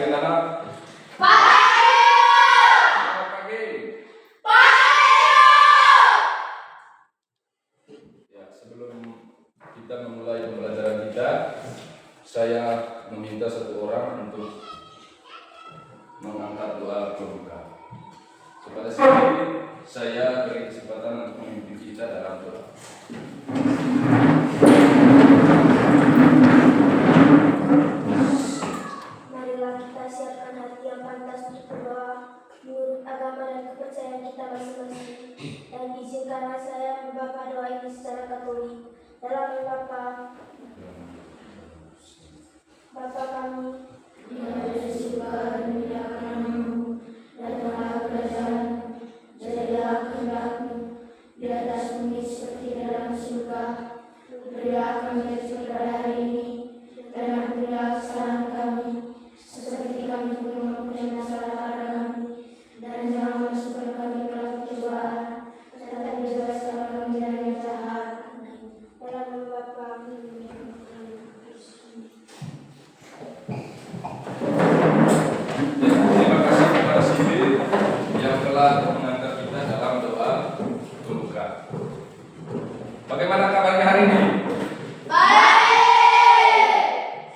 pagi anak. Selamat pagi. Ya, sebelum kita memulai pembelajaran kita, saya meminta satu orang untuk mengangkat doa pembuka. Kepada saya beri kesempatan untuk memimpin kita dalam doa. Marilah kita siapkan hati yang pantas untuk berdoa menurut agama dan kepercayaan kita masing-masing. Dan izinkanlah saya membaca doa ini secara Katolik. Dalam nama Bapa kami yang ada di surga, dimuliakan namamu, datanglah kerajaanmu, jadilah kehendakmu di atas bumi seperti di dalam surga. Berilah kami rezeki pada hari ini, dan ampunilah kesalahan kami, seperti kami pun mengampuni masalah pada kami, dan jangan masukkan kami ke dalam pencobaan, tetapi bebaskanlah kami dari yang jahat. Dalam nama Bapa Terima kasih kepada Sibil yang telah mengantar kita dalam doa pembuka. Bagaimana kabarnya hari ini? Baik.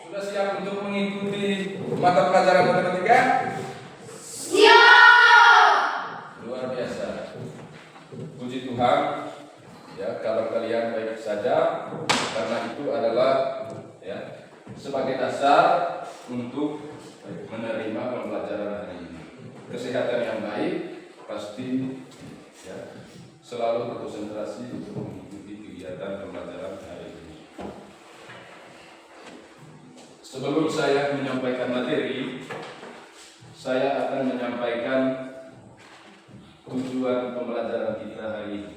Sudah siap untuk mengikuti mata pelajaran kita ketiga? Siap. Luar biasa. Puji Tuhan, ya, kabar kalian baik saja, karena itu adalah ya sebagai dasar untuk menerima pembelajaran hari ini. Kesehatan yang baik pasti ya selalu berkonsentrasi untuk mengikuti kegiatan pembelajaran hari ini. Sebelum saya menyampaikan materi, saya akan menyampaikan tujuan pembelajaran kita hari ini.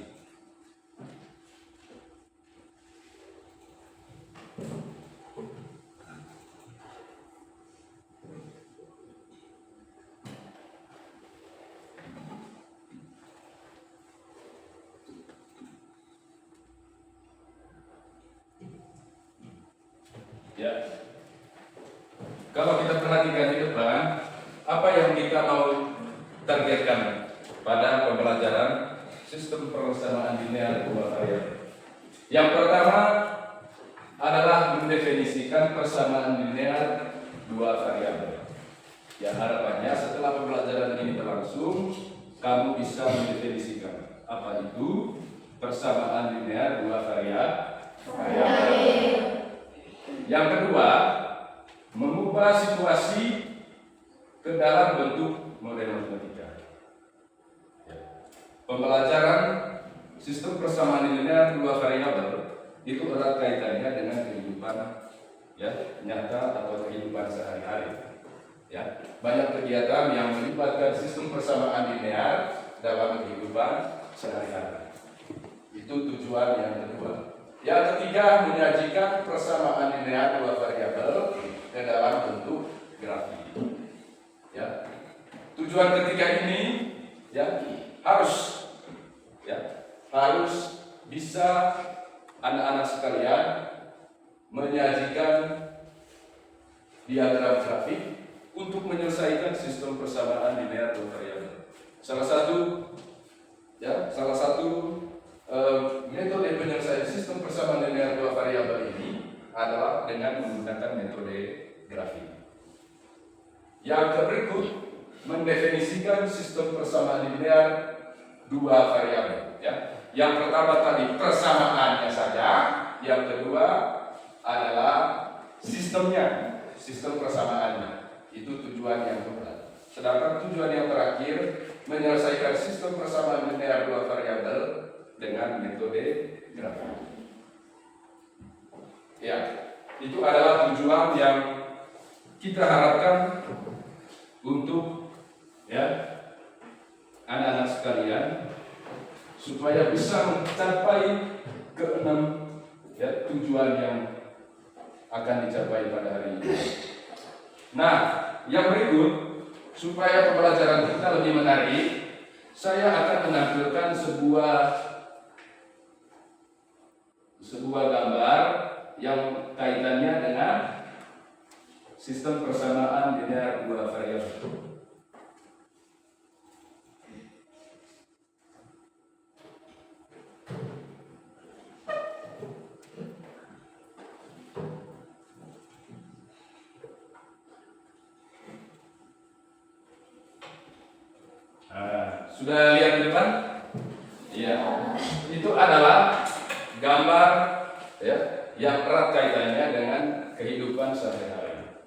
Ya, kalau kita perhatikan di depan, apa yang kita mau targetkan pada pembelajaran sistem persamaan linear dua variabel? Yang pertama adalah mendefinisikan persamaan linear dua variabel. Ya, harapannya setelah pembelajaran ini berlangsung, kamu bisa mendefinisikan apa itu persamaan linear dua variabel. Yang kedua, mengubah situasi ke dalam bentuk model matematika. Pembelajaran sistem persamaan linear dua variabel itu erat kaitannya dengan kehidupan ya nyata atau kehidupan sehari-hari. Ya, banyak kegiatan yang melibatkan sistem persamaan linear dalam kehidupan sehari-hari. Itu tujuan yang kedua. Yang ketiga, menyajikan persamaan linear dua variabel ke dalam bentuk grafik. Ya. Tujuan ketiga ini ya harus bisa anak-anak sekalian menyajikan diagram grafik untuk menyelesaikan sistem persamaan linear dua variabel. Salah satu metode penyelesaian sistem persamaan linear dua variabel ini adalah dengan menggunakan metode grafik. Yang berikut mendefinisikan sistem persamaan linear dua variabel. Ya. Yang pertama tadi persamaannya saja, yang kedua adalah sistemnya, sistem persamaannya. Itu tujuan yang kedua. Sedangkan tujuan yang terakhir menyelesaikan sistem persamaan linear dua variabel dengan metode grafik. Ya, itu adalah tujuan yang kita harapkan untuk ya anak-anak sekalian supaya bisa mencapai keenam ya tujuan yang akan dicapai pada hari ini. Nah, yang berikut supaya pembelajaran kita lebih menarik, saya akan menampilkan sebuah gambar yang kaitannya dengan sistem persamaan linear dua sudah lihat di depan? Iya. Itu adalah gambar ya yang erat kaitannya dengan kehidupan sehari-hari.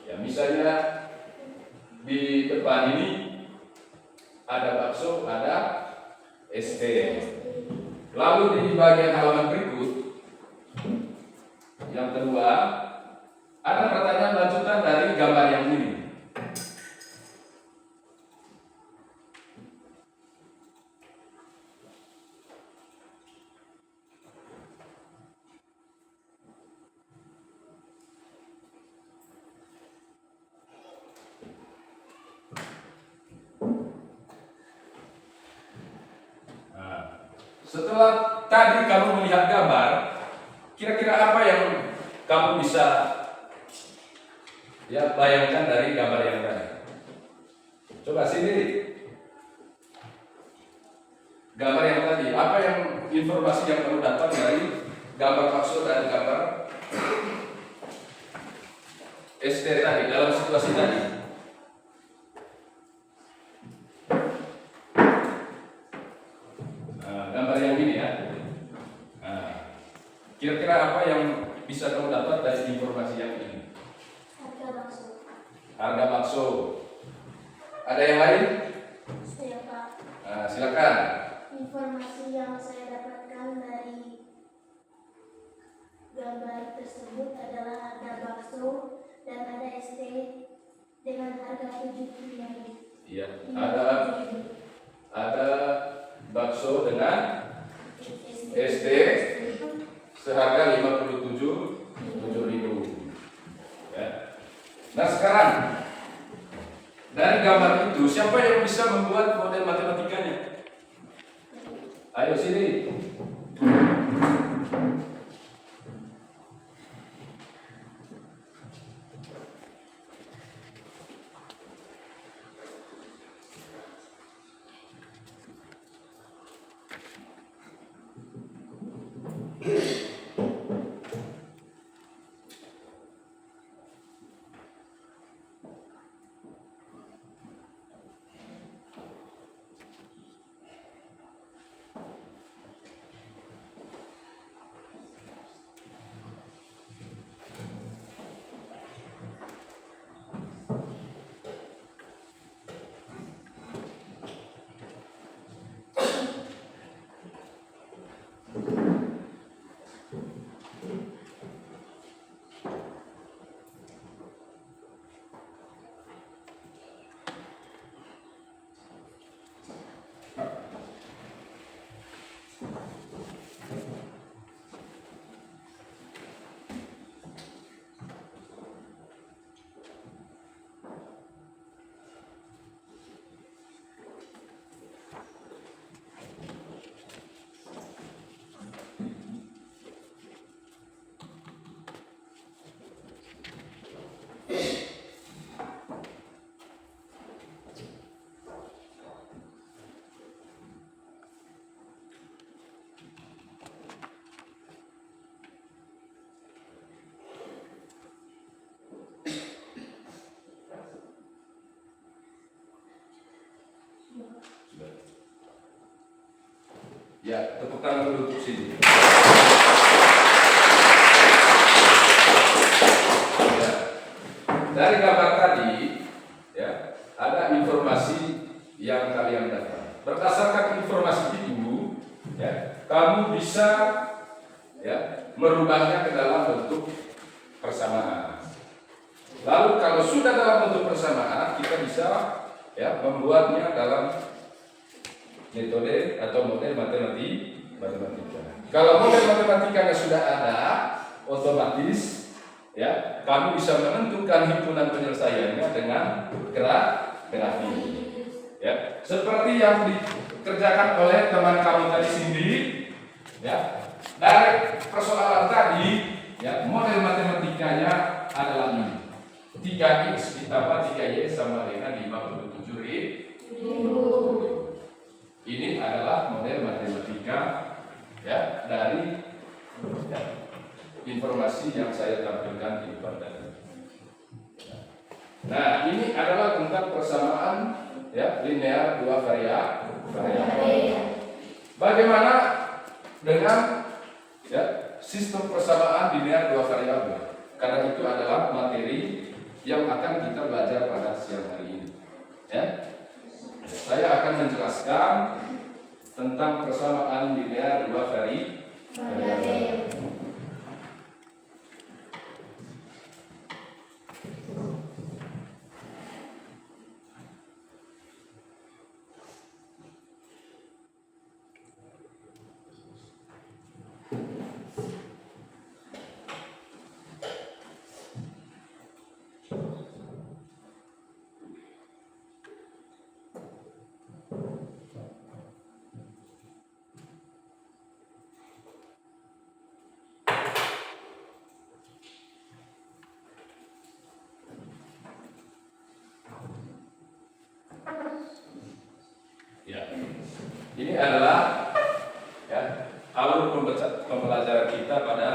Ya, misalnya di depan ini ada bakso, ada ST. Lalu di bagian halaman berikut yang kedua ada pertanyaan lanjutan dari gambar yang ini. Setelah tadi kamu melihat gambar, kira-kira apa yang kamu bisa ya bayangkan dari gambar yang tadi? Coba sini. Gambar yang tadi, apa yang informasi yang kamu dapat dari gambar bakso dan gambar SD tadi dalam situasi tadi? Gambar yang ini ya. Kira-kira apa yang bisa kamu dapat dari informasi yang ini? Harga bakso. Harga bakso. Ada yang lain? Saya Pak. Silakan. Informasi yang saya dapatkan dari gambar tersebut adalah harga bakso dan ada ST dengan harga 70.000. Iya. Ada bakso dengan SD seharga 57.000. Ya. Nah sekarang dari gambar itu siapa yang bisa membuat model matematikanya? Ayo sini. Ya, tepuk tangan dulu untuk sini. Ya. Dari gambar tadi, ya, ada informasi yang kalian dapat. Berdasarkan informasi itu, ya, kamu bisa ya merubahnya ke dalam bentuk persamaan. Lalu kalau sudah dalam bentuk persamaan, kita bisa ya membuatnya dalam metode atau model matematika. Kalau model matematikanya sudah ada, otomatis ya kamu bisa menentukan himpunan penyelesaiannya dengan grafik. Ya, seperti yang dikerjakan oleh teman kamu tadi sendiri, ya. Dari persoalan tadi, ya model matematikanya adalah ini. 3x ditambah 3y sama dengan 57.000. Ini adalah model matematika ya dari ya, informasi yang saya tampilkan di depan tadi. Nah, ini adalah tentang persamaan ya linear dua variabel variabel. Bagaimana dengan sistem persamaan linear dua variabel? Karena itu adalah materi yang akan kita belajar pada siang hari ini. Saya akan menjelaskan tentang persamaan linear dua variabel. Ini adalah alur pembelajaran kita pada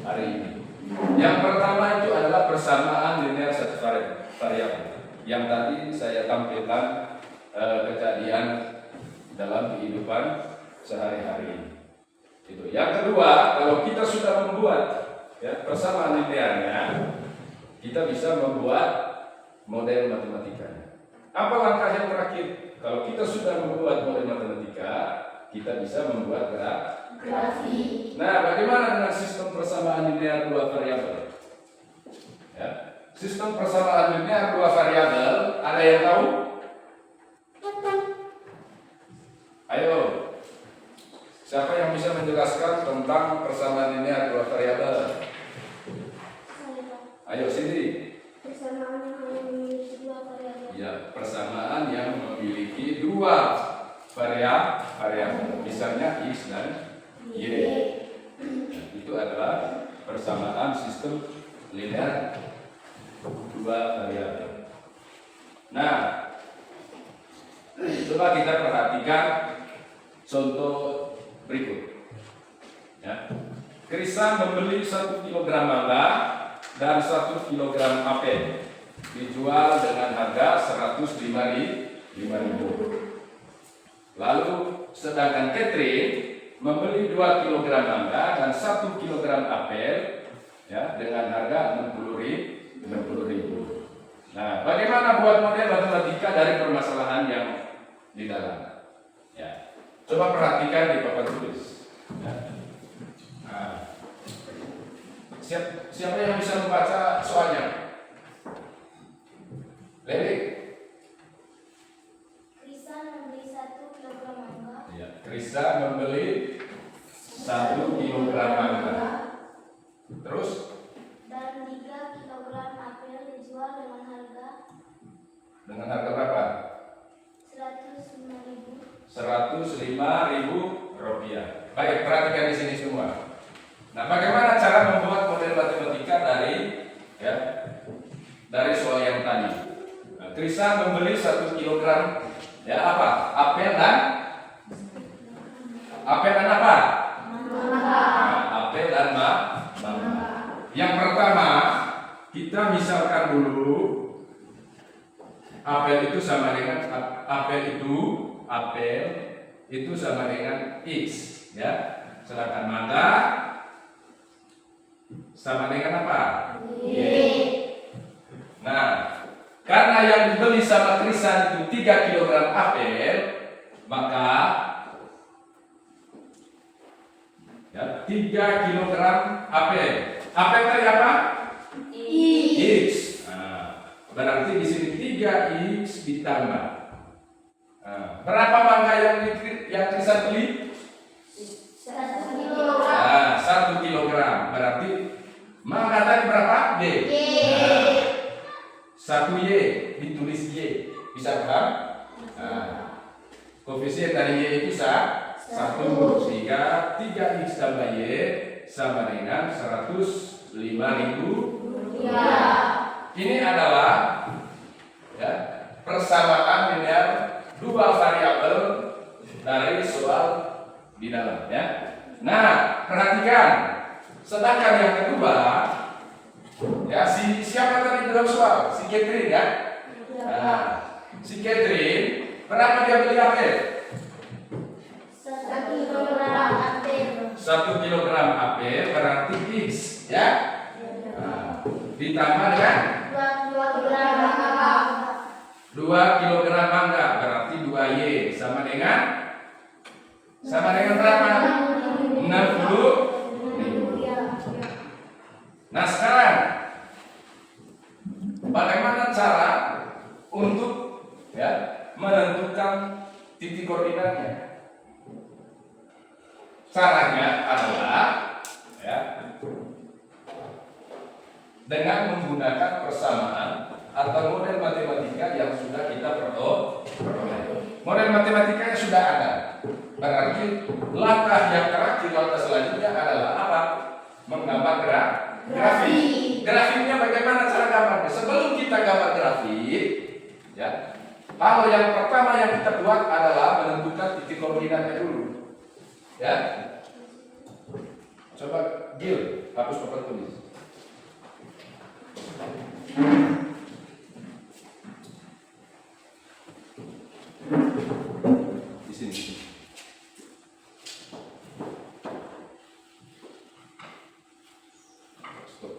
hari ini. Yang pertama itu adalah persamaan linear satu variabel. Yang tadi saya tampilkan kejadian dalam kehidupan sehari-hari. Itu. Yang kedua, kalau kita sudah membuat persamaan linearnya, kita bisa membuat model matematikanya. Apa langkah yang terakhir? Kalau kita sudah membuat model matematika, kita bisa membuat grafik. Nah, bagaimana dengan sistem persamaan linear dua variabel? Sistem persamaan linear dua variabel, ada yang tahu? Ayo, siapa yang bisa menjelaskan tentang persamaan linear dua variabel? Ayo, Cindy. Persamaan yang hanya memiliki dua variabel. Ya, persamaan yang memiliki dua variabel, misalnya X dan Y. Itu adalah persamaan sistem linear dua variabel. Nah, coba kita perhatikan contoh berikut. Krisa membeli 1 kg mangga dan 1 kg apel, dijual dengan harga 105.000. Lalu sedangkan Catherine membeli 2 kg mangga dan 1 kg apel dengan harga 60.000. Nah, bagaimana buat model matematika dari permasalahan yang di dalam? Coba perhatikan di papan tulis. Siapa yang bisa membaca soalnya? Leli. Krisa membeli 1 kg mangga. Krisa membeli 1 kg mangga. Terus? Dan 3 kg apel dijual dengan harga. Dengan harga berapa? 105.000 rupiah. Baik, perhatikan di sini semua. Nah, bagaimana cara membuat model matematika dari soal yang tadi? Krisa membeli 1 kg apa? Apel dan apa? Apel dan mangga. Yang pertama, kita misalkan dulu apel itu sama dengan X, Sedangkan mangga sama dengan apa? Y. Nah, karena yang dibeli sama Krisa itu 3 kg apel, maka 3 kg apel. Apel tadi apa? X. Nah, berarti di sini 3X ditambah. Berapa mangga yang Krisa beli? 1 kg. 1 kg. Berarti mangga tadi berapa? Y. 1Y ditulis Y. Bisa paham? Koefisien dari Y itu 1, sehingga 3X tambah Y sama dengan 105.000 rupiah. Ini adalah persamaan linear dua variabel dari soal di dalam. Nah, perhatikan. Sedangkan yang kedua, siapa tadi dalam soal? Si Catherine, Nah, si Catherine Berapa dia beli apel? 1 kilogram apel. 1 kilogram apel berarti X, ya. Nah, ditambah dengan 2 kilogram mangga. 2 kilogram mangga berarti 2Y sama dengan berapa? 60. Nah sekarang bagaimana cara untuk menentukan titik koordinatnya? Caranya adalah dengan menggunakan persamaan atau model matematika yang sudah kita peroleh. Model matematikanya sudah ada. Berarti langkah yang terakhir, langkah selanjutnya adalah apa? Menggambar grafik. Grafiknya bagaimana cara gambarnya? Sebelum kita gambar grafik, ya. Kalau yang pertama yang kita buat adalah menentukan titik koordinatnya dulu. Ya. Coba Gil, hapus papan tulis. Di sini. Stop.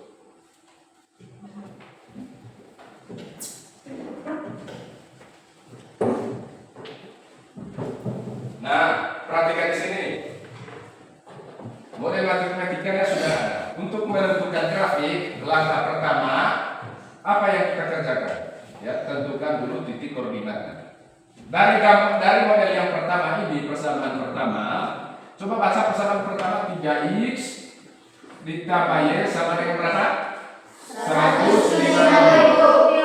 Nah, perhatikan di sini. Model matematikanya sudah ada. Untuk menentukan grafik, langkah pertama apa yang kita kerjakan? Ya, tentukan dulu titik koordinatnya. Dari model yang pertama ini, persamaan pertama, coba baca persamaan pertama 3x ditambah y sama dengan berapa? 105.000.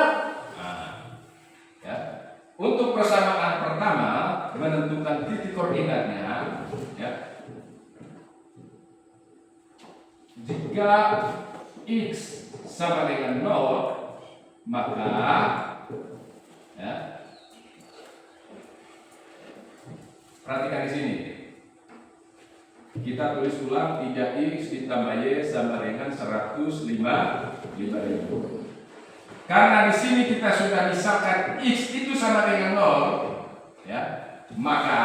Ya. Untuk persamaan pertama menentukan titik koordinatnya, ya. Jika x sama dengan 0, maka ya, perhatikan di sini. Kita tulis ulang 3x ditambah y sama dengan 105.000. Karena di sini kita sudah misalkan x itu sama dengan 0, ya, maka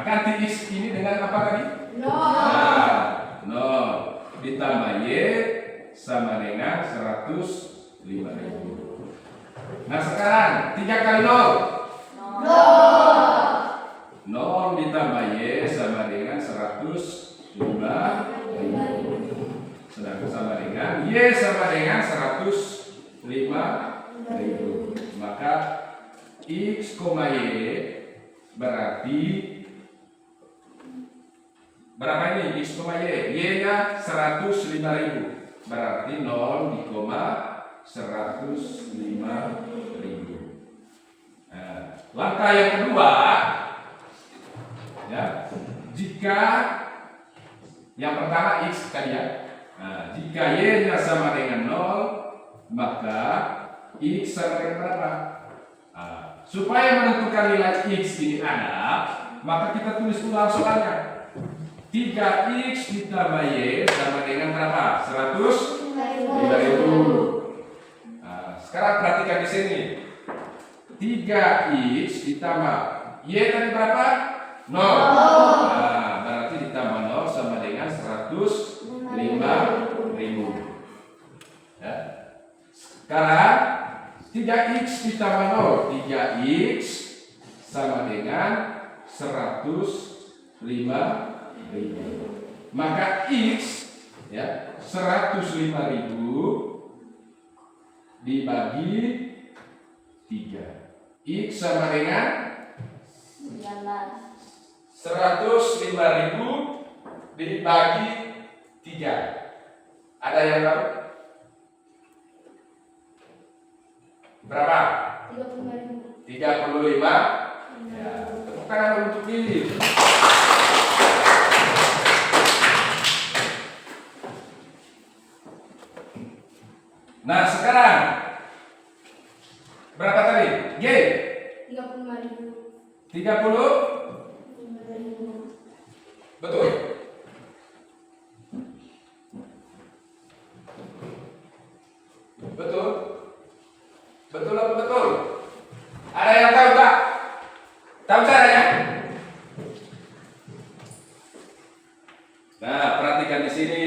ganti x ini dengan apa tadi? 0 ditambah y sama dengan 105.000. Nah sekarang 3 kali 0 ditambah y sama dengan 105.000. Sedangkan sama dengan y sama dengan 105.000. Maka x, y berarti berapa ini? X, y. Y-nya 105.000. Berarti 0,105.000. Nah, langkah yang kedua, ya, jika yang pertama x tadi ya. Nah, jika y-nya sama dengan 0, maka x sama dengan berapa? Nah, supaya menentukan nilai x ini ada, maka kita tulis ulang soalnya. 3x ditambah y sama dengan berapa? 105.000. Nah, sekarang perhatikan di sini. 3x ditambah y tadi berapa? 0. Nah, berarti ditambah 0 sama dengan 105.000. Ya. Sekarang 3x ditambah 0, 3x sama dengan 105.000. Maka x, ya, 105.000 dibagi 3. X sama dengan 105.000 dibagi 3. Ada yang tahu? Berapa? 35. Ya, tepuk tangan untuk ini. Nah, sekarang berapa tadi? Y? 35.000. 30? Betul. Betul? Betul apa betul? Ada yang tahu tak? Tahu caranya? Nah, perhatikan di sini.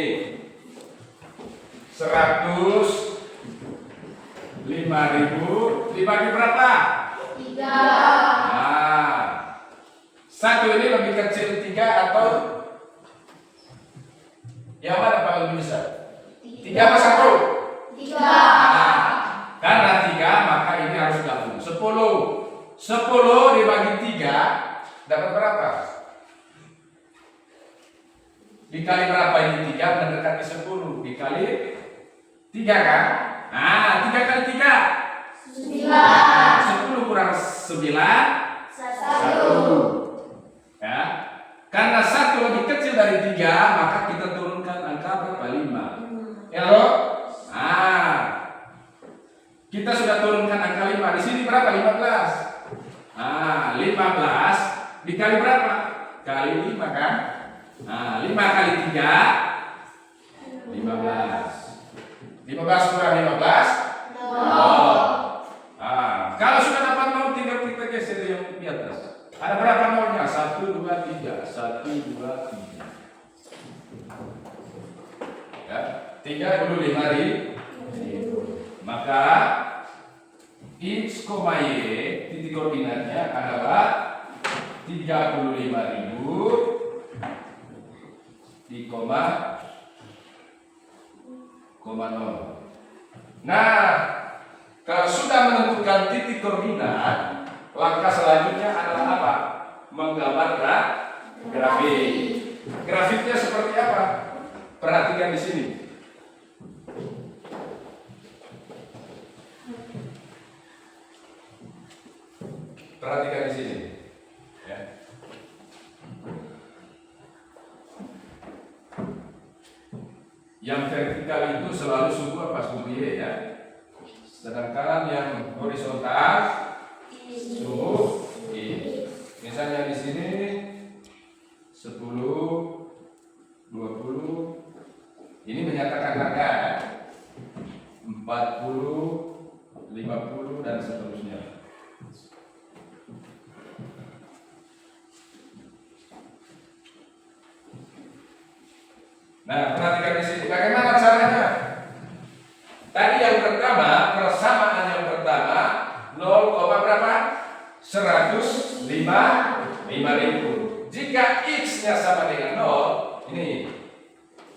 105.000 dibagi berapa? 3. Nah, satu ini lebih kecil 3 atau yang mana paling besar? 3 apa 1? 3. Nah, karena 3 maka ini harus gabung. 10 dibagi 3 dapat berapa? Dikali berapa ini 3 mendekati 10 dikali 3 kan? Nah, 3 kali 3 9. nah, 10 kurang 9 1. 1 ya. Karena 1 lebih kecil dari 3 maka kita turunkan angka berapa? 5 ya loh? Nah, kita sudah turunkan angka 5. Di sini berapa? 15. Nah, 15 dikali berapa? Kali 5 kan? Nah, 5 kali 3 15. 15 kurang 15 Nah, kalau sudah dapat 0 tinggal kita geser yang di atas. Ada berapa nolnya? 1, 2, 3 1, 2, 3 ya, 35.000. Maka X, Y titik koordinatnya adalah 35.000 di koma 0. Nah, kalau sudah menentukan titik koordinat, langkah selanjutnya adalah apa? Menggambar grafik. Grafiknya seperti apa? Perhatikan di sini. Perhatikan di sini. Ya. Yang vertikal itu selalu sumbu apa? Sumbu Y ya. Sedangkan yang horizontal sumbu Y. Misalnya di sini 10, 20. Ini menyatakan harga 40, 50 dan seterusnya. Nah, perhatikan di sini. Bagaimana caranya? Tadi yang pertama, persamaan yang pertama 0, berapa? 105.000. Jika X-nya sama dengan 0, ini.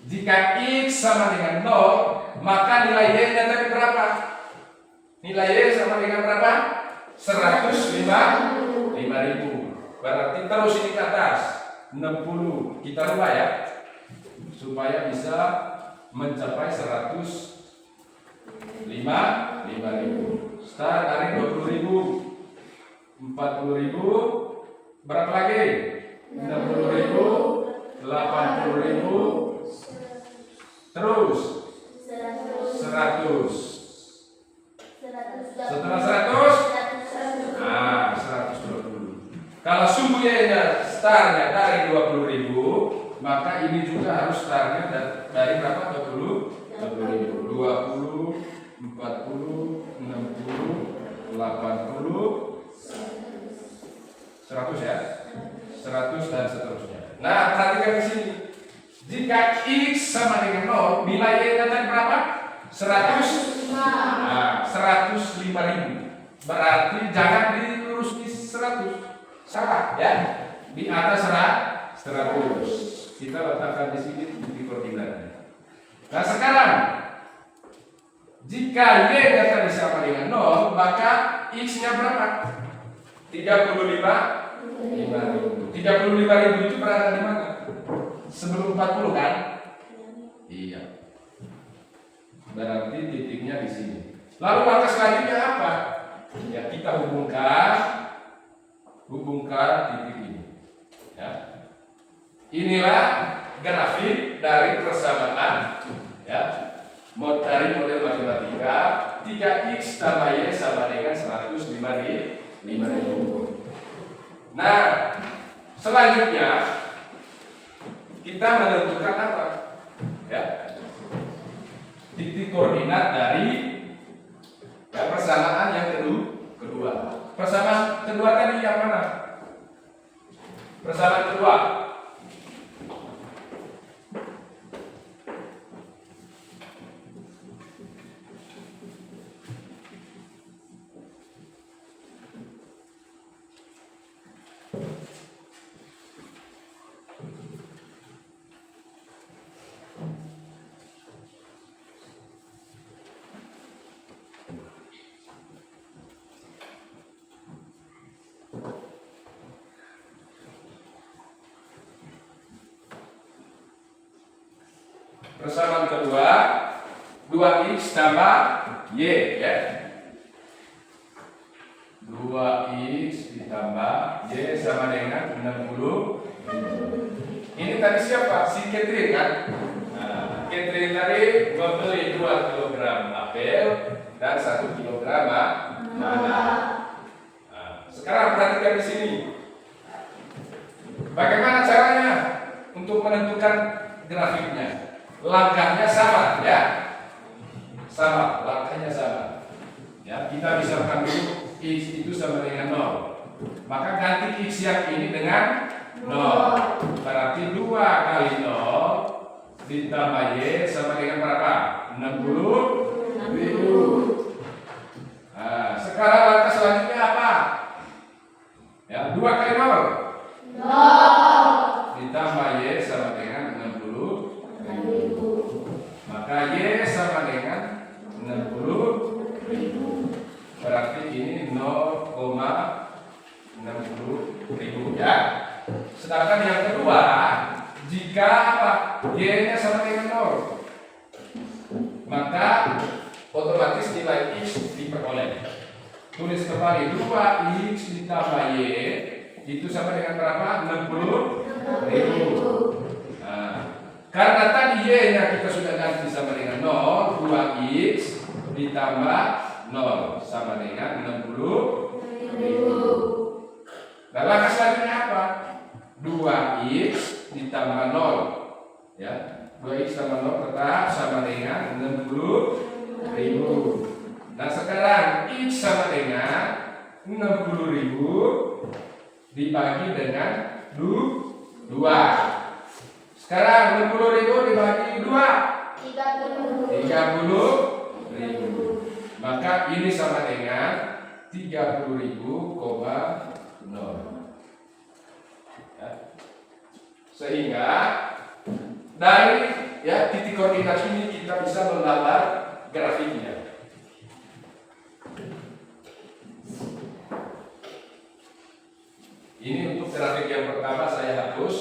Jika X sama dengan 0, maka nilai Y-nya tadi berapa? Nilai Y sama dengan berapa? 105.000. Berarti terus ini ke atas 60. Kita rubah ya, supaya bisa mencapai 105.000. Start dari 20.000, 40.000, berapa lagi? 60.000, 80.000, terus 100. Setelah 100, nah 120. Kalau sumbu Y-nya startnya dari 20.000, maka ini juga harus startnya dari berapa? 20.000. 20, 40, 60, 80, 100 ya. 100 dan seterusnya. Nah, perhatikan di sini. Jika X sama dengan 0, nilai Y-nya tadi berapa? 100. Nah, 105.000. Berarti jangan dilurus di 100. Salah ya. Di atas 100. Kita letakkan di sini di koordinatnya. Nah, sekarang jika Y-nya tadi sama dengan 0, maka X-nya berapa? 35.000. 35.000 itu berada di mana? Sebelum 40 kan? Iya. Berarti titiknya di sini. Lalu langkah selanjutnya apa? Ya, kita hubungkan titik ini. Ya. Inilah grafik dari persamaan ya. Dari model matematika 3x tambah y sama dengan 105.000. Nah, selanjutnya kita menentukan apa? Ya. Titik koordinat dari ya, persamaan yang kedua. Persamaan persamaan kedua 2x tambah y ya. 2x ditambah y sama dengan 60. Ini tadi siapa? Si Catherine kan? Nah, Catherine tadi membeli 2 kg apel dan 1 kg banana. Nah, sekarang perhatikan di sini. Bagaimana caranya untuk menentukan grafiknya? Langkahnya sama ya. Sama, langkahnya sama. Ya, kita misalkan dulu x itu sama dengan 0. Maka ganti x yang ini dengan 0. Berarti 2 kali 0 ditambah y sama dengan berapa? 60.000. Nah, sekarang langkah selanjutnya apa? Ya, 2 kali 0 ditambah y sama dengan 60.000. Maka y sama dengan 60.000. Berarti ini 0,60.000 ya. Sedangkan yang kedua, jika apa? Y-nya sama dengan 0, maka otomatis nilai x diperoleh. Tulis kembali 2x ditambah y itu sama dengan berapa? 60.000. Nah, karena tadi y-nya kita sudah ganti sama dengan 0, 2x ditambah 0 sama dengan 60.000. Nah, langkah selanjutnya apa? 2x ditambah 0 ya. 2x tambah 0 tetap sama dengan 60.000. Nah, sekarang x sama dengan 60.000 dibagi dengan 2. Sekarang 60.000 dibagi 2 30.000. Maka ini sama dengan 30.000,0. Ya. Sehingga dari ya titik koordinat ini kita bisa menggambar grafiknya. Ini untuk grafik yang pertama saya hapus.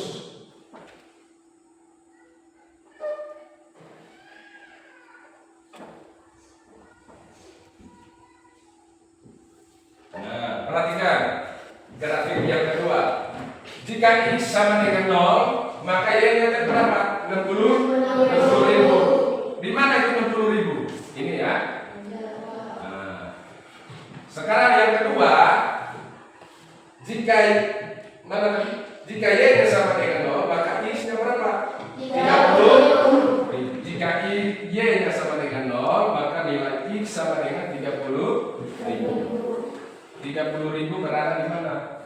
Nah, perhatikan grafik yang kedua. Jika x sama dengan 0, maka y-nya kan berapa? 60.000. Di mana itu 60.000? Ini ya. Nah, sekarang yang kedua, jika y-nya sama dengan 0, maka x-nya berapa? 30. Jika y-nya sama dengan 0, maka nilai x sama dengan 30.000. 30.000 berada di mana?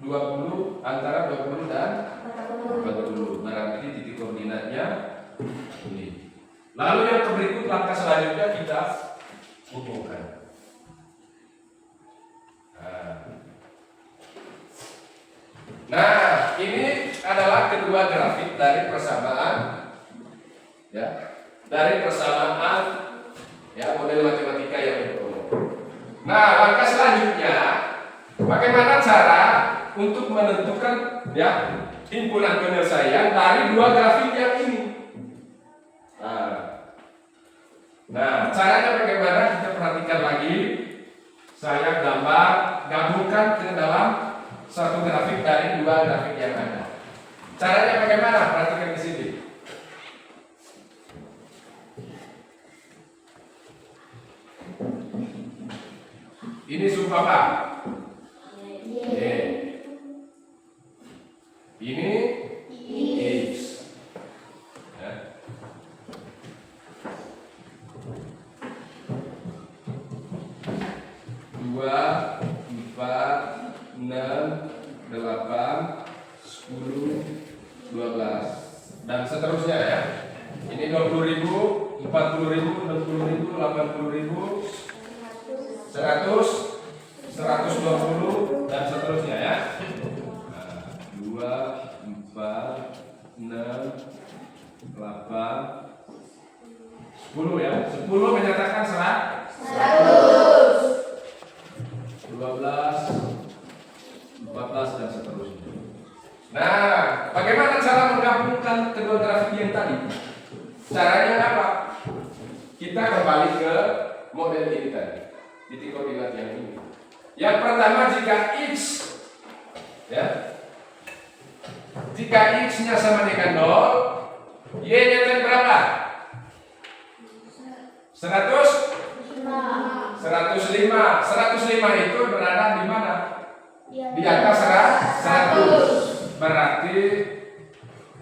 20, antara 20 dan 40. Berarti titik koordinatnya ini. Lalu yang berikut langkah selanjutnya kita hubungkan. Nah, ini adalah kedua grafik dari persamaan ya. Dari persamaan ya model matematika yang berumur. Nah, langkah selanjutnya bagaimana cara untuk menentukan ya himpunan penyelesaian dari dua grafik yang ini. Nah, caranya bagaimana kita perhatikan lagi. Saya gabungkan ke dalam satu grafik dari dua grafik yang ada. Caranya bagaimana? Perhatikan di sini. Ini sub apa? Y. Ini X. Ya. Dua, 4, 6, 8, 10, 12 dan seterusnya ya. Ini 20.000, 40.000, 60.000, 80.000, 100, 120 dan seterusnya ya. 2, 4, 6, 8, 10 ya. 10 menyatakan 100, 12, 14 dan seterusnya. Nah, bagaimana cara menggabungkan kedua grafik yang tadi? Caranya ini tadi. Titik koordinat yang ini. Yang pertama jika X, ya, jika X-nya sama dengan 0, Y-nya tadi berapa? 105. 105 itu berada di mana? Di atas 100. Berarti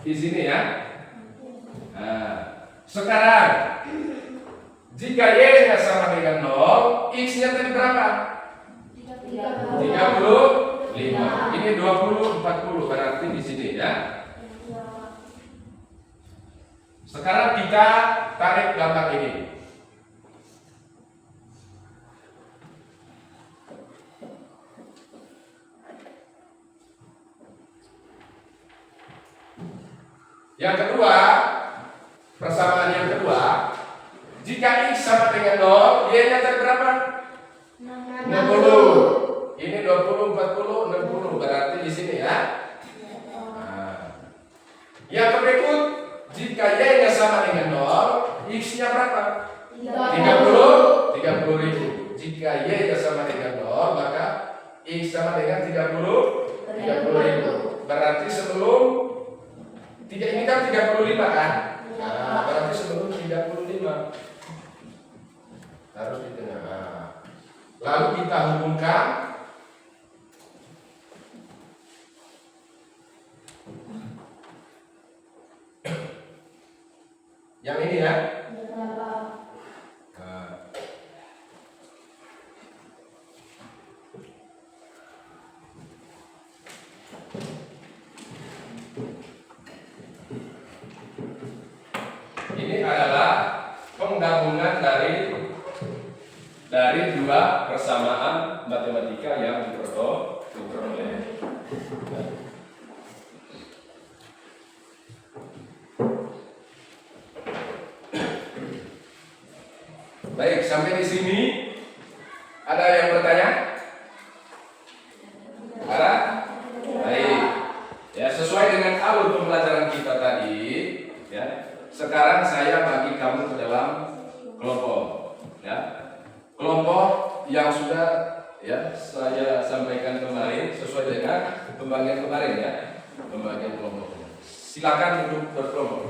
di sini ya. Nah, sekarang jika Y-nya sama dengan 0, X-nya tadi berapa? 35. Ini 20, 40 berarti di sini ya. Sekarang kita tarik gambar ini. Yang kedua, persamaan yang kedua, jika X sama dengan 0, Y-nya tadi berapa? 60. Ini 20, 40, 60 berarti di sini ya. Nah, yang berikut, jika Y-nya sama dengan 0, X-nya berapa? 30.000. Jika Y-nya sama dengan 0, maka X sama dengan 30.000. Berarti sebelum ini kan 35 kan? Nah, berarti sebelum 35 harus di tengah. Lalu kita hubungkan yang ini ya. Ini adalah penggabungan dari dua persamaan matematika yang diperoleh. Baik, sampai di sini ada yang bertanya? Ada? Baik. Ya, sesuai dengan alur pembelajaran kita tadi, ya. Sekarang saya bagi kamu ke dalam kelompok, ya. Kelompok yang sudah ya saya sampaikan kemarin sesuai dengan pembagian kemarin ya, pembagian kelompok. Silakan untuk berkelompok.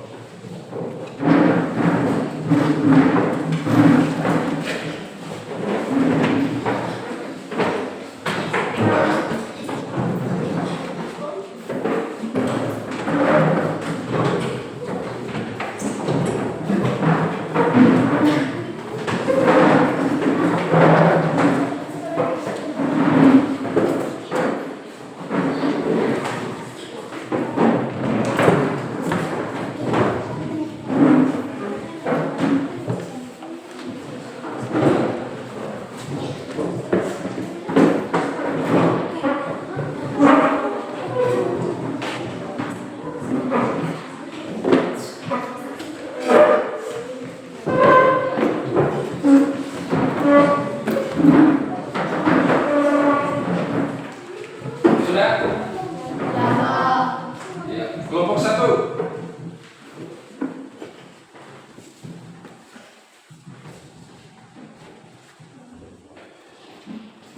Kelompok 1.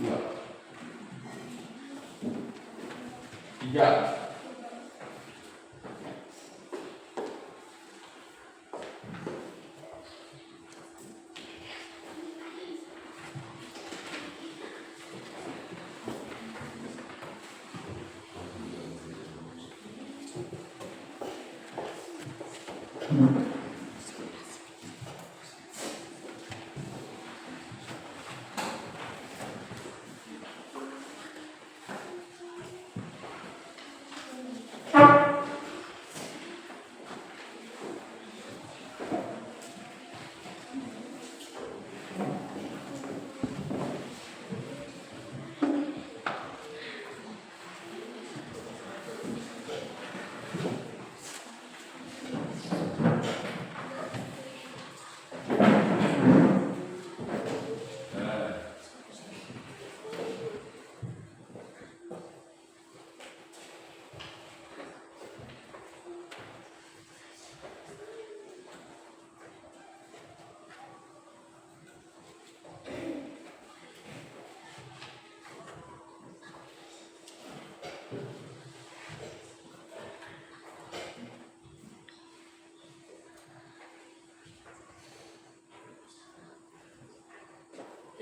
Dua. 3.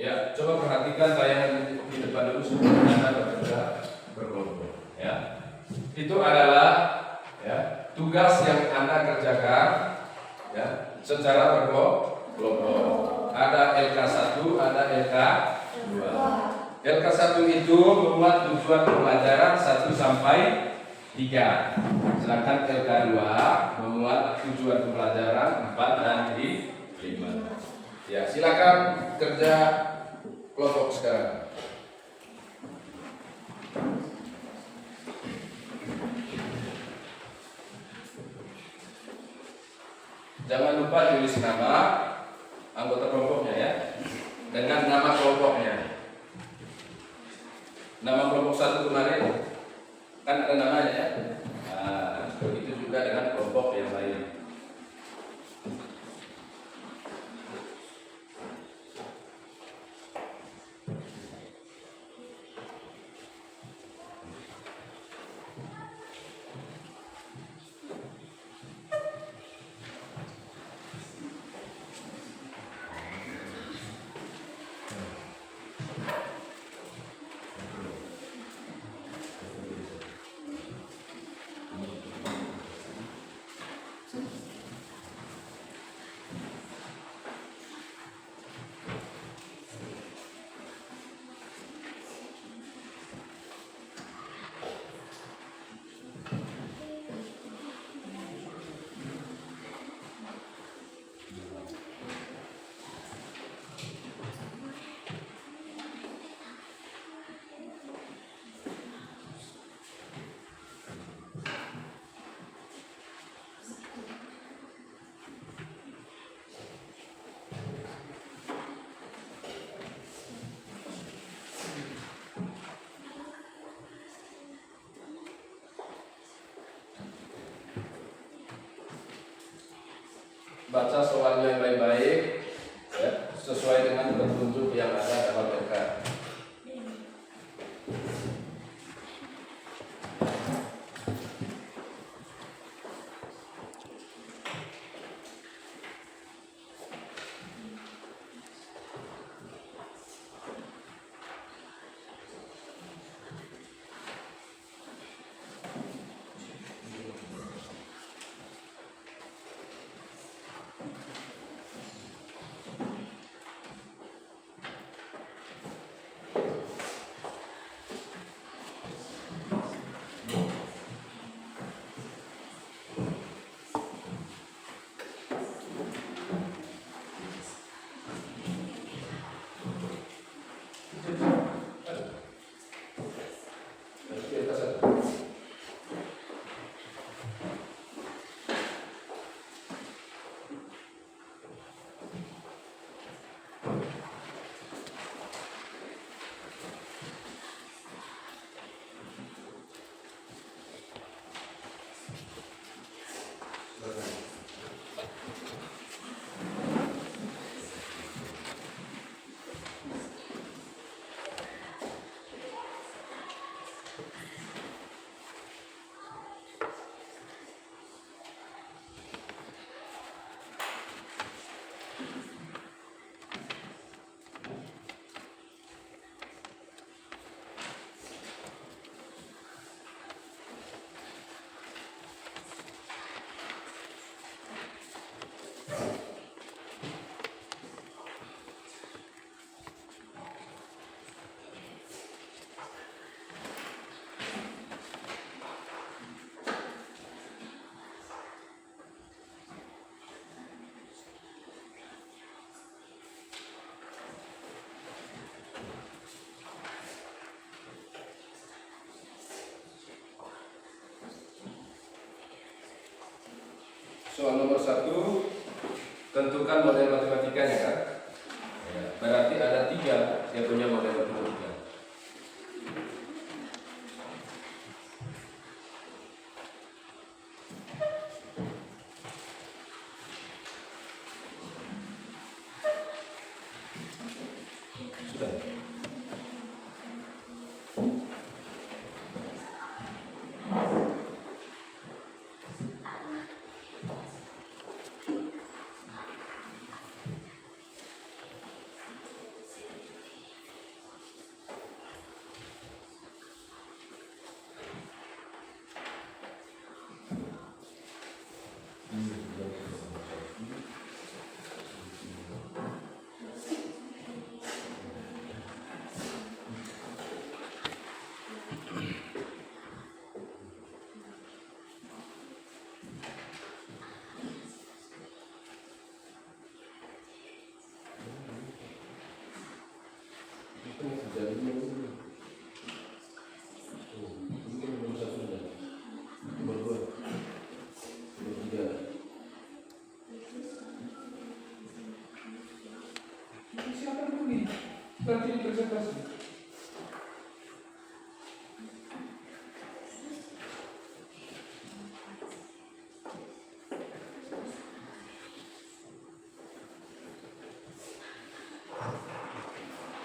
Ya, coba perhatikan tayangan di depan dulu sebelum Anda bekerja berkelompok. Ya, itu adalah ya tugas yang Anda kerjakan ya secara berkelompok. Ada LK1, ada LK2. LK1 itu memuat tujuan pembelajaran 1 sampai 3. Sedangkan LK2 memuat tujuan pembelajaran 4 dan 5. Ya, silakan kerja kelompok sekarang. Jangan lupa tulis nama anggota kelompoknya ya, dengan nama kelompoknya. Nama kelompok 1 kemarin kan ada namanya ya. Nah, begitu juga dengan kelompok yang lain. Baca soalnya baik-baik ya, sesuai dengan petunjuk yang ada dalam LK. Soal nomor 1, tentukan model matematikanya kan? Ya, berarti ada 3 yang punya model matematika. Sudah. nanti presentasi.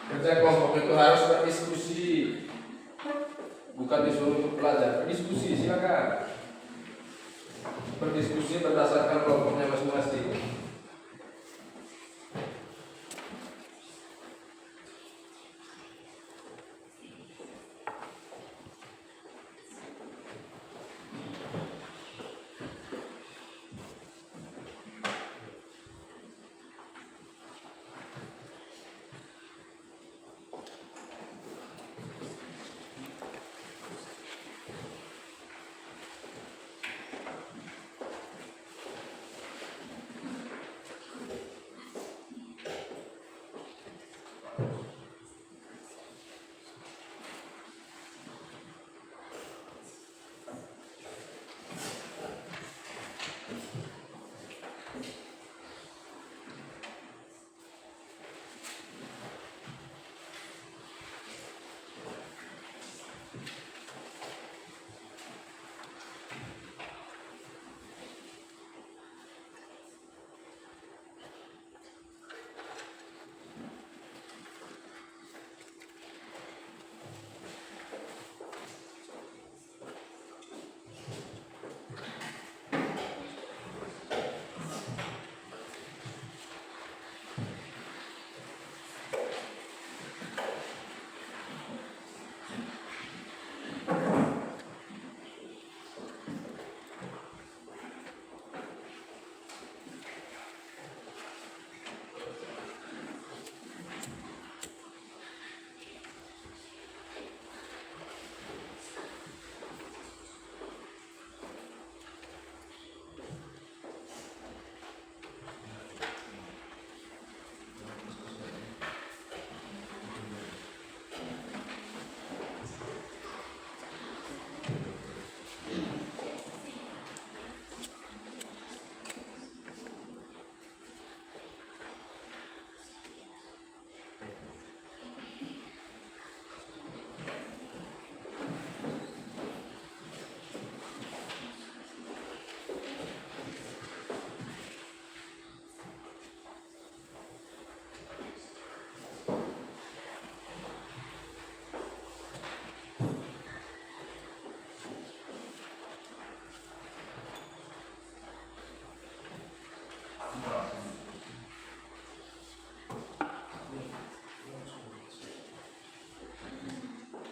Kerja kelompok itu harus berdiskusi, bukan disuruh untuk belajar. Berdiskusi, silakan. Berdiskusi berdasarkan kelompoknya masing-masing.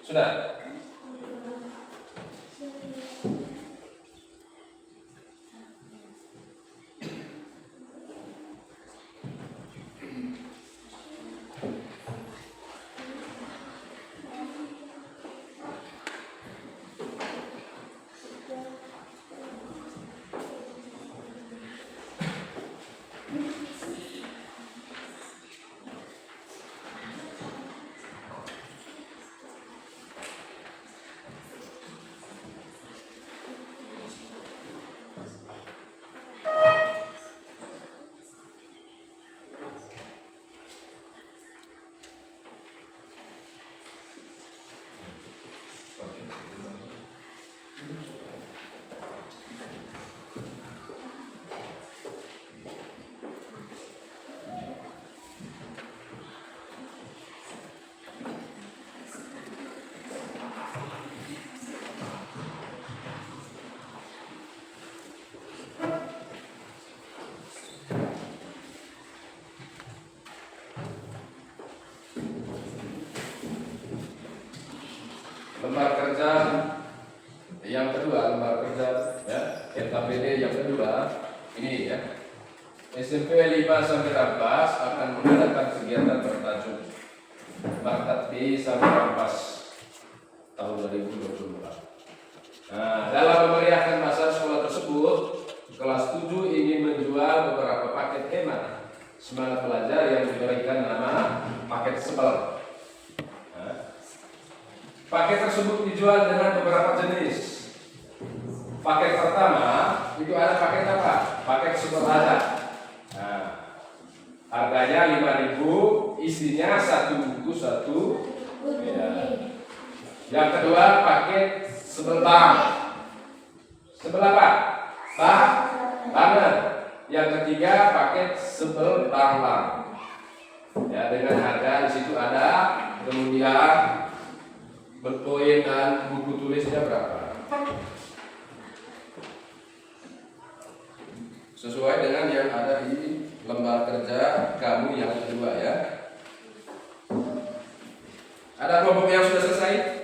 Sudah. Lembar kerja yang kedua, lembar kerja ya, LKPD yang kedua ini ya. SMP 5 sampai 14 akan mengadakan kegiatan bertajuk Bakat B sampai Rampas tahun 2022. Nah, dalam memeriahkan masa sekolah tersebut, kelas 7 ingin menjual beberapa paket hemat semangat belajar yang diberikan nama paket sebel. Paket tersebut dijual dengan beberapa jenis. Paket pertama itu ada paket apa? Paket super aja. Nah, harganya 5.000, isinya satu buku satu. Ya. Yang kedua paket sebelbang. Sebel apa? Banner. Yang ketiga paket sebel bang. Ya, dengan harga di situ ada, kemudian berpoin dan buku tulisnya berapa. Sesuai dengan yang ada di lembar kerja kamu yang kedua ya. Ada kelompok yang sudah selesai?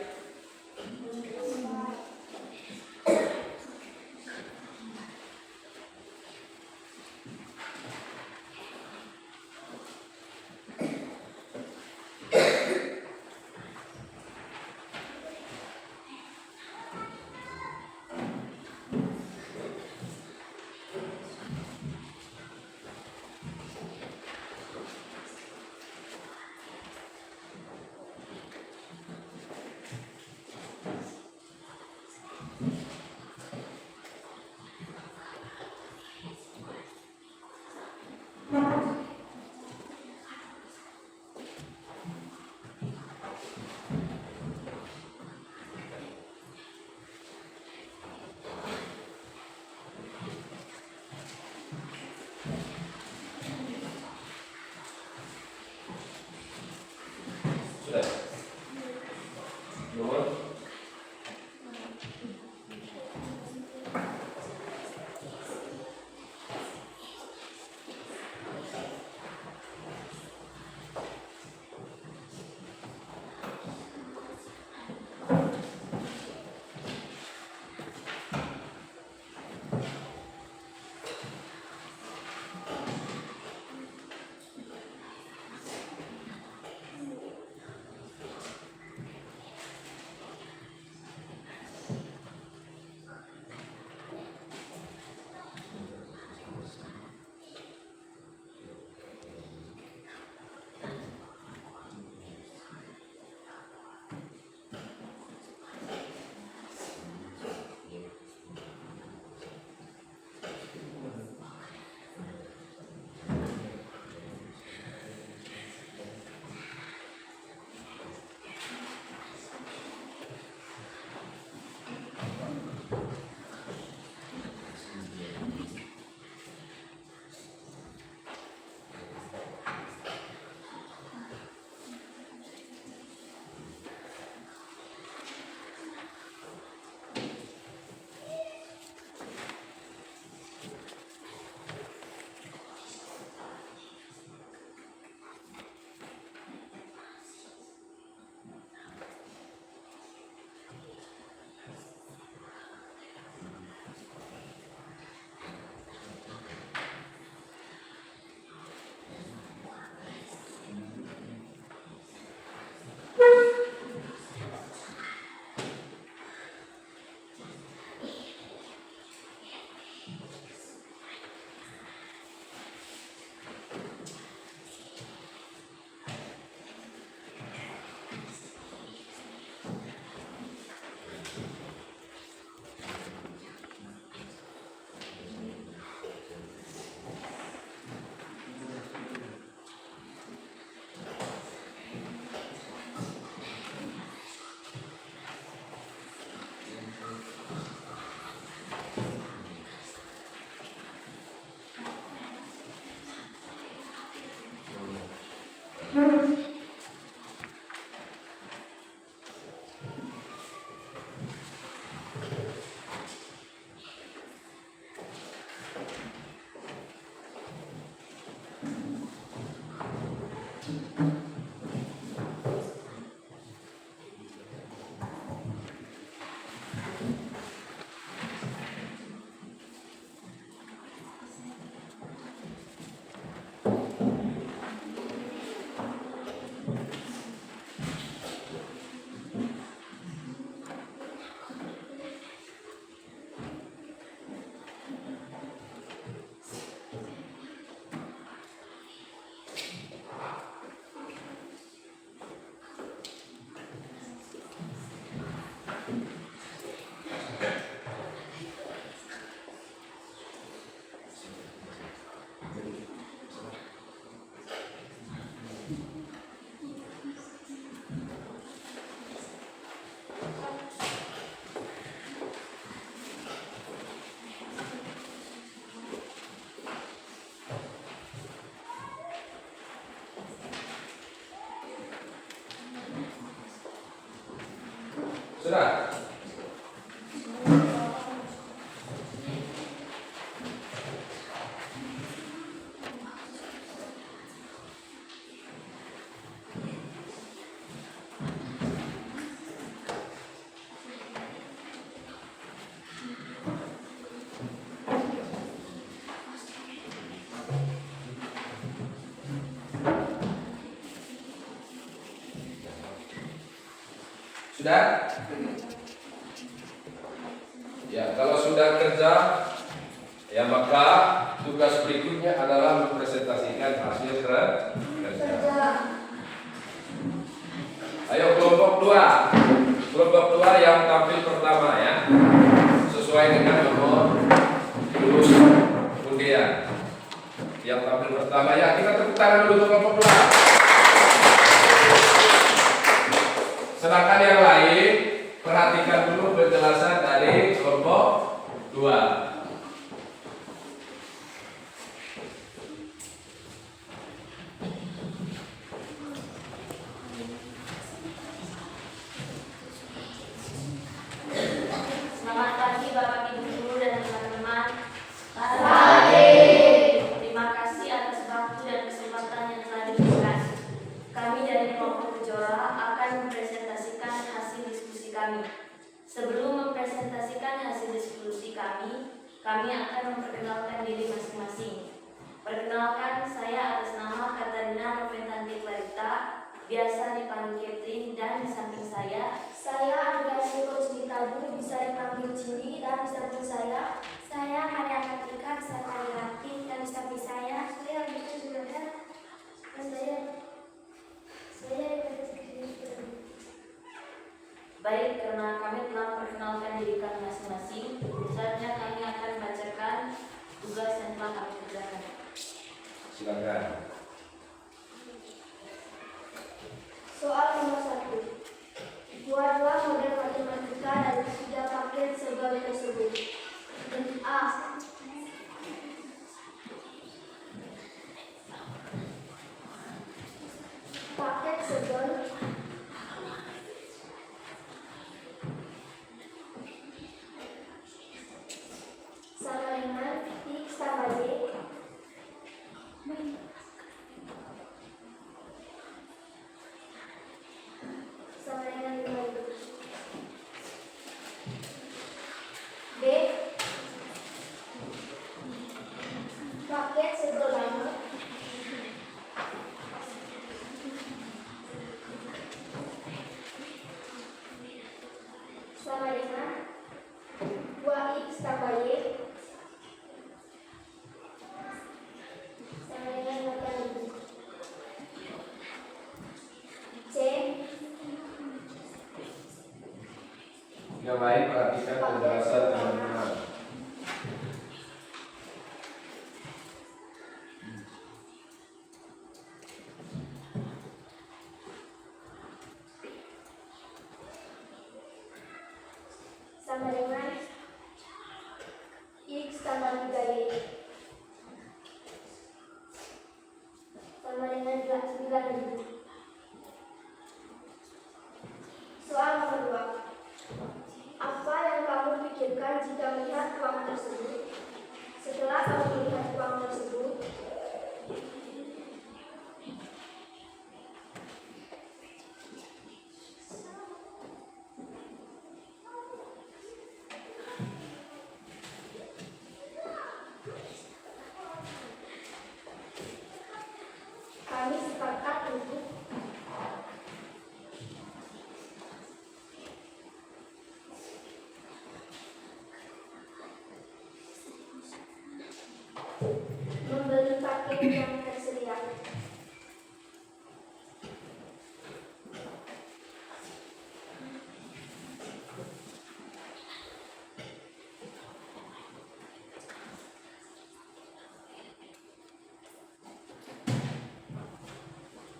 Sudah? Sudah? Ya, kalau sudah kerja, ya maka tugas berikutnya adalah mempresentasikan hasil kerja. Ayo kelompok 2. Kelompok 2 yang tampil pertama ya. Sesuai dengan nomor lulus undian. Yang tampil pertama ya, kita tepuk tangan dulu untuk kelompok 2. Sedangkan yang lain, perhatikan dulu penjelasan dari kelompok 2. Selamat pagi Bapak Ibu Guru dan teman-teman. Terima kasih atas waktu dan kesempatan yang telah diberikan. Kami dari kelompok Kejora akan mempresentasikan hasil diskusi kami. Sebelum mempresentasikan hasil diskusi kami akan memperkenalkan diri masing-masing. Perkenalkan, saya atas nama Katarina Noventanti Clarita, biasa dipanggil Catherine, dan di samping saya Agasi Kosmitabu, bisa dipanggil Cindy, dan di samping saya Maria Katika, bisa dipanggil Rati, dan di samping saya Agustus Juliana, dan saya Baik, karena kami telah memperkenalkan diri kami masing-masing, saatnya kami akan membacakan tugas yang telah kami kerjakan. Silakan. Soal nomor 1. Buatlah model matematika dari 3 paket segel tersebut. A. Paket segel sama dengan X tambah Y sama dengan 5. B. Paket segel lama sama dengan 2X tambah Y sama dengan 8. C. Yang lain perhatikan penjelasan teman-teman. Sama dengan X tambah 3Y sama dengan 9. Soal nomor 2. Apa yang kamu pikirkan jika melihat uang tersebut? Setelah kamu melihat uang tersebut, kami sepakat untuk membeli paket yang tersedia.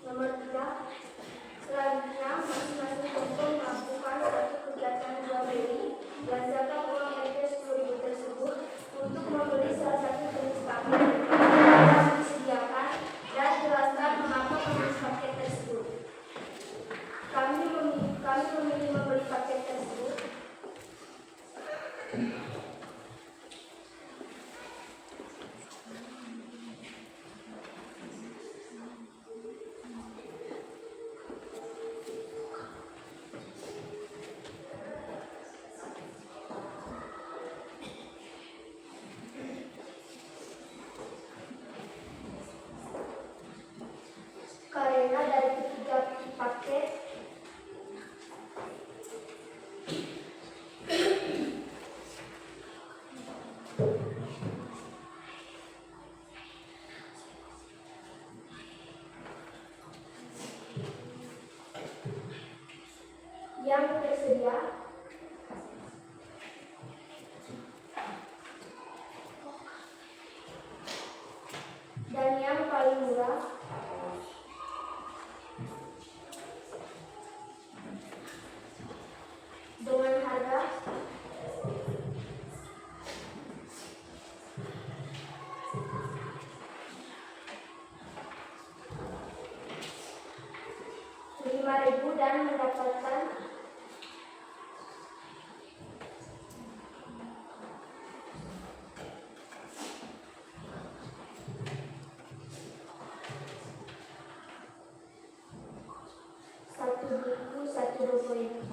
Nomor 3. Selanjutnya, masing-masing kelompok melakukan satu kegiatan jual beli. Belanjakan uang Rp10.000 tersebut untuk membeli salah satu jenis paket yang disediakan yang tersedia dan yang paling murah dengan harga Rp5.000 dan mendapatkan satu buku satu dokumen.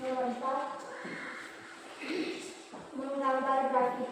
Nomor 4, menggambar grafik.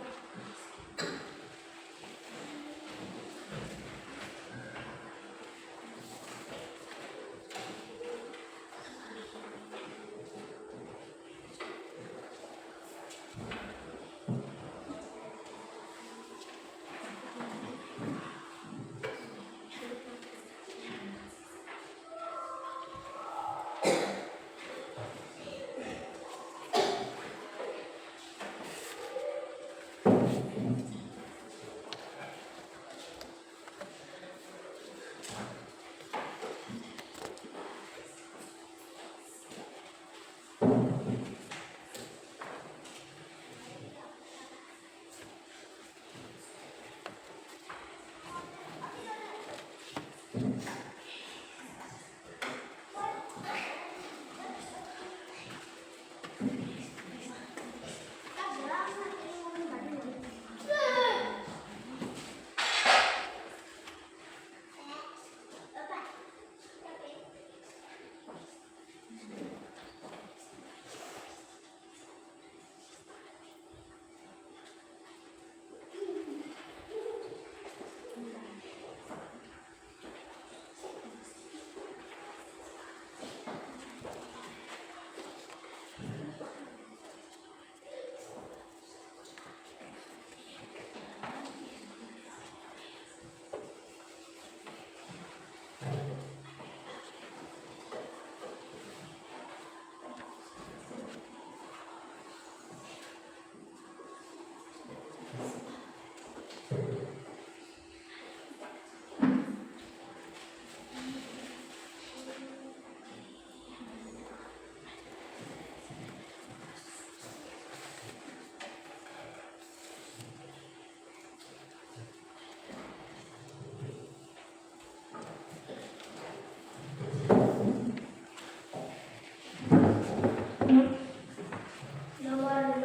Nomor 5,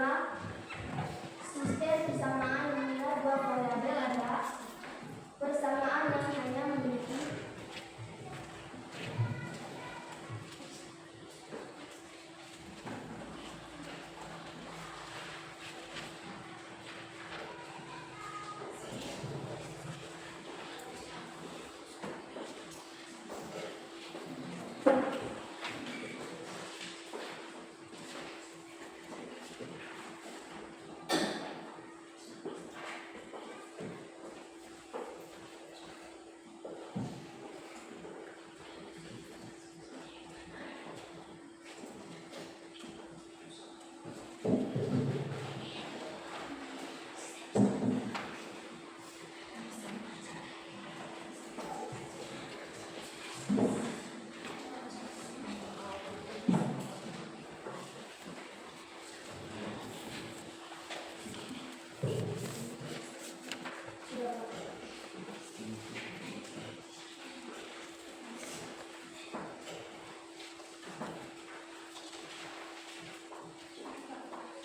sistem persamaan mengira dua variabel adalah persamaan yang hanya memiliki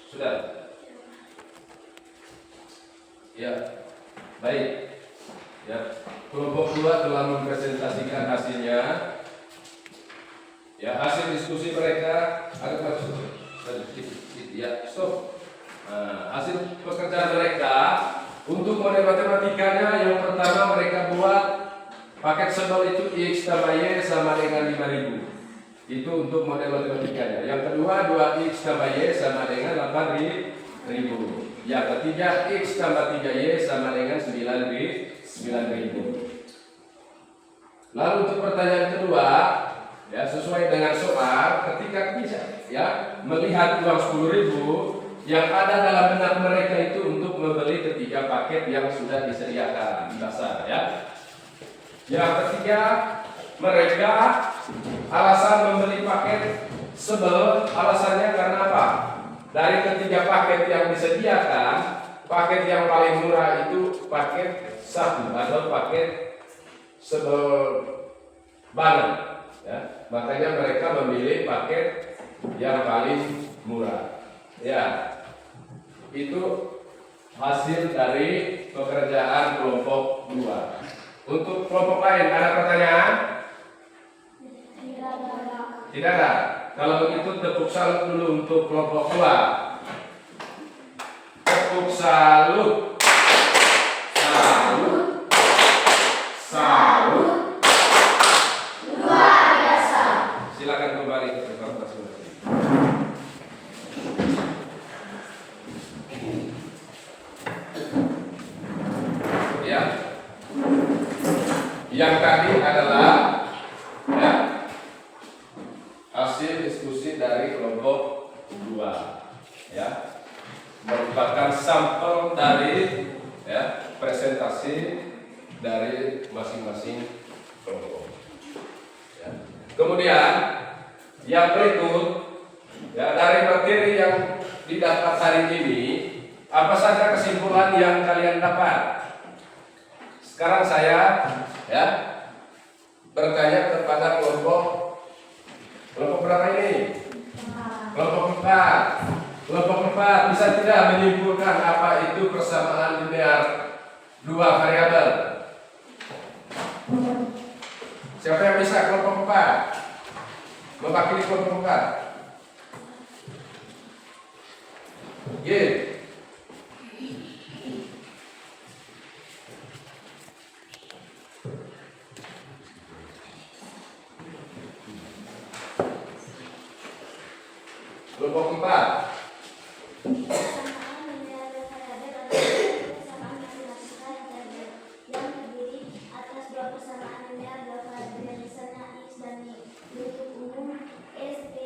Sudah? Ya, baik. Ya, kelompok 2 telah mempresentasikan hasilnya. Ya, hasil diskusi mereka agak masuk. Ya, stop. Nah, hasil pekerjaan mereka untuk model matematikanya yang pertama mereka buat paket sebel itu X tambah Y sama dengan 5.000. Itu untuk model matematikanya. Yang kedua 2x tambah y sama dengan 8.000. Yang ketiga x tambah 3y sama dengan 9.000. Lalu untuk pertanyaan kedua, ya sesuai dengan soal, ketika bisa ya melihat uang 10.000 yang ada dalam benak mereka itu untuk membeli ketiga paket yang sudah disediakan di pasar ya. Yang ketiga, mereka alasan membeli paket sebel, alasannya karena apa? Dari ketiga paket yang disediakan, paket yang paling murah itu paket 1 atau paket sebel banget ya. Makanya mereka memilih paket yang paling murah ya. Itu hasil dari pekerjaan kelompok 2. Untuk kelompok lain ada pertanyaan? Tidak ada. Kalau begitu tepuk salut dulu untuk kelompok 2. Tepuk salut. Salut. Salut. Luar biasa. Silakan kembali ke tempat masing-masing. Ya. Yang tadi adalah ya, hasil diskusi dari kelompok 2 ya, merupakan sampel dari ya presentasi dari masing-masing kelompok ya. Kemudian yang berikut ya, dari materi yang didapat hari ini, apa saja kesimpulan yang kalian dapat? Sekarang saya ya bertanya kepada kelompok berapa ini? Kelompok 4. Kelompok 4 bisa tidak menyimpulkan apa itu persamaan linear 2 variabel? Siapa yang bisa kelompok 4? Mewakili kelompok 4. Y. Kelompok 4. Persamaan linear variabel adalah persamaan matematika yang terdiri atas dua persamaan linear dua variabel, misalnya x dan y, bentuk umum S, T,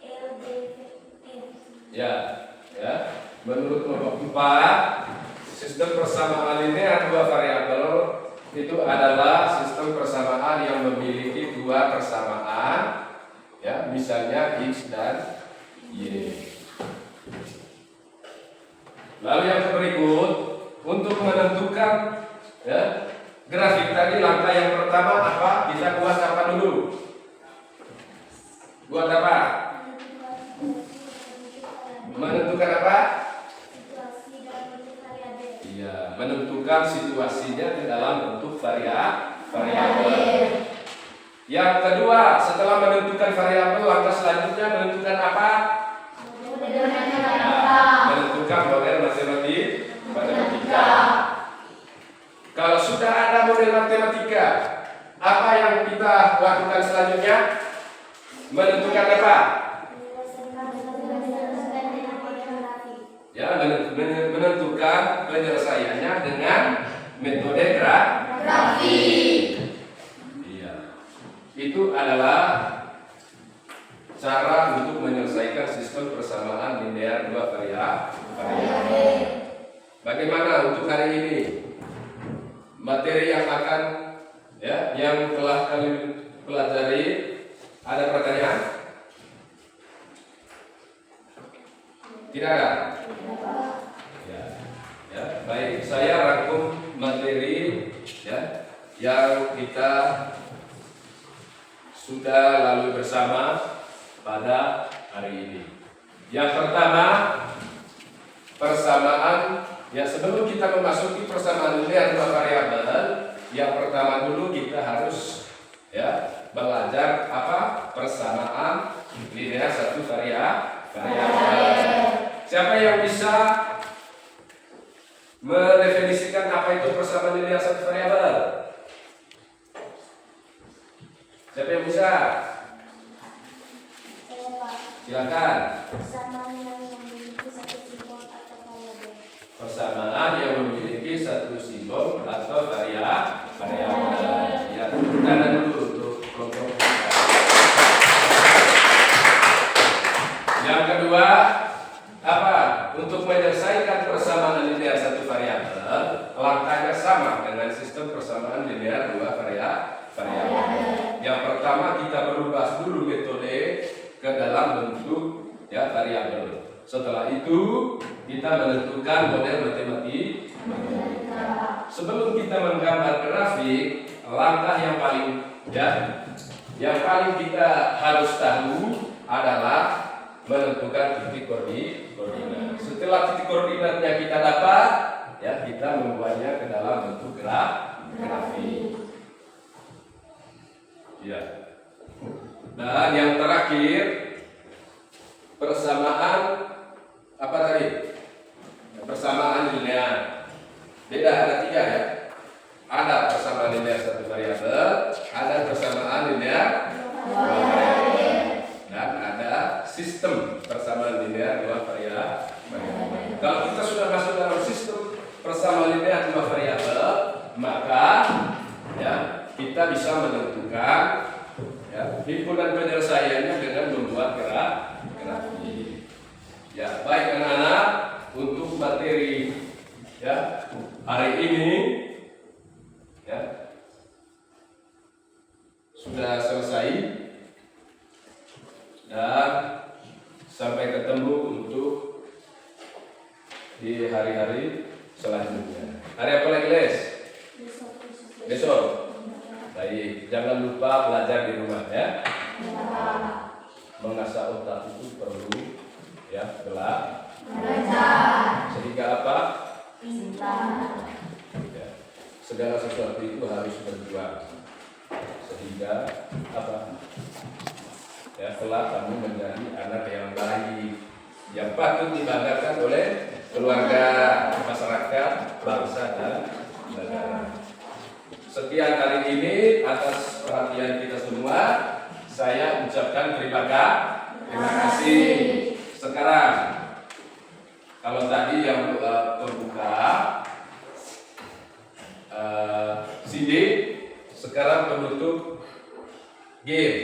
L, D, F. Ya, ya. Menurut kelompok 4, sistem persamaan linear 2 variabel itu adalah sistem persamaan yang memiliki 2 persamaan ya, misalnya x dan y. Lalu yang berikut, untuk menentukan ya, grafik tadi, langkah yang pertama apa? Kita buat apa dulu? Buat apa? Menentukan apa? Situasi dalam bentuk variabel. Iya, menentukan situasinya di dalam bentuk variabel. Yang kedua, setelah menentukan variabel, langkah selanjutnya menentukan apa? Menentukan model matematika. Kalau sudah ada model matematika, apa yang kita lakukan selanjutnya? Menentukan apa? Ya, menentukan penyelesaiannya dengan metode grafik. Iya. Itu adalah cara untuk menyelesaikan sistem persamaan linear 2 variabel. Bagaimana untuk hari ini? Materi yang akan ya, yang telah kalian pelajari, ada pertanyaan? Tidak ada? Ya, ya, baik. Saya rangkum materi ya, yang kita sudah lalui bersama pada hari ini. Yang pertama, persamaan. Ya, sebelum kita memasuki persamaan linear 2 variabel, yang pertama dulu kita harus ya belajar apa? Persamaan linear 1 variabel. Siapa yang bisa mendefinisikan apa itu persamaan linear 1 variabel? Siapa yang bisa? Silakan. Persamaan yang memiliki satu simbol atau variabel. Persamaan yang memiliki satu simbol atau variabel. Ya, tanda dulu untuk kelompok kita. Yang kedua, apa? Untuk menyelesaikan persamaan linear satu variabel, langkahnya sama dengan sistem persamaan linear dua variabel. Yang pertama kita berubah dulu metode ke dalam bentuk ya variabel. Setelah itu kita menentukan model matematika. Sebelum kita menggambar grafik, langkah yang paling kita harus tahu adalah menentukan titik koordinat. Setelah titik koordinatnya kita dapat, ya kita membuatnya ke dalam bentuk grafik. Ya. Dan yang terakhir persamaan apa tadi? Persamaan linear. Beda, ada tiga ya. Ada persamaan linear satu variabel, ada persamaan linear dua variabel, dan ada sistem persamaan linear dua variabel. Kalau kita sudah masuk dalam sistem persamaan linear dua variabel, maka ya kita bisa menentukan ya, himpunan penyelesaiannya dengan membuat grafik. Ya, baik anak-anak, untuk materi ya hari ini ya sudah selesai dan sampai ketemu untuk di hari-hari selanjutnya. Hari apa lagi, Les? Besok. Baik, jangan lupa belajar di rumah ya. Mengasah otak itu perlu ya belajar. Sehingga apa? Ya, segala sesuatu itu harus berjuang. Sehingga apa? Ya, kelak kamu menjadi anak yang baik, yang patut dibanggakan oleh keluarga, masyarakat, bangsa dan negara. Sekian hari ini atas perhatian kita semua. Saya ucapkan terima kasih. Sekarang kalau tadi yang pembuka Cindy, sekarang penutup game.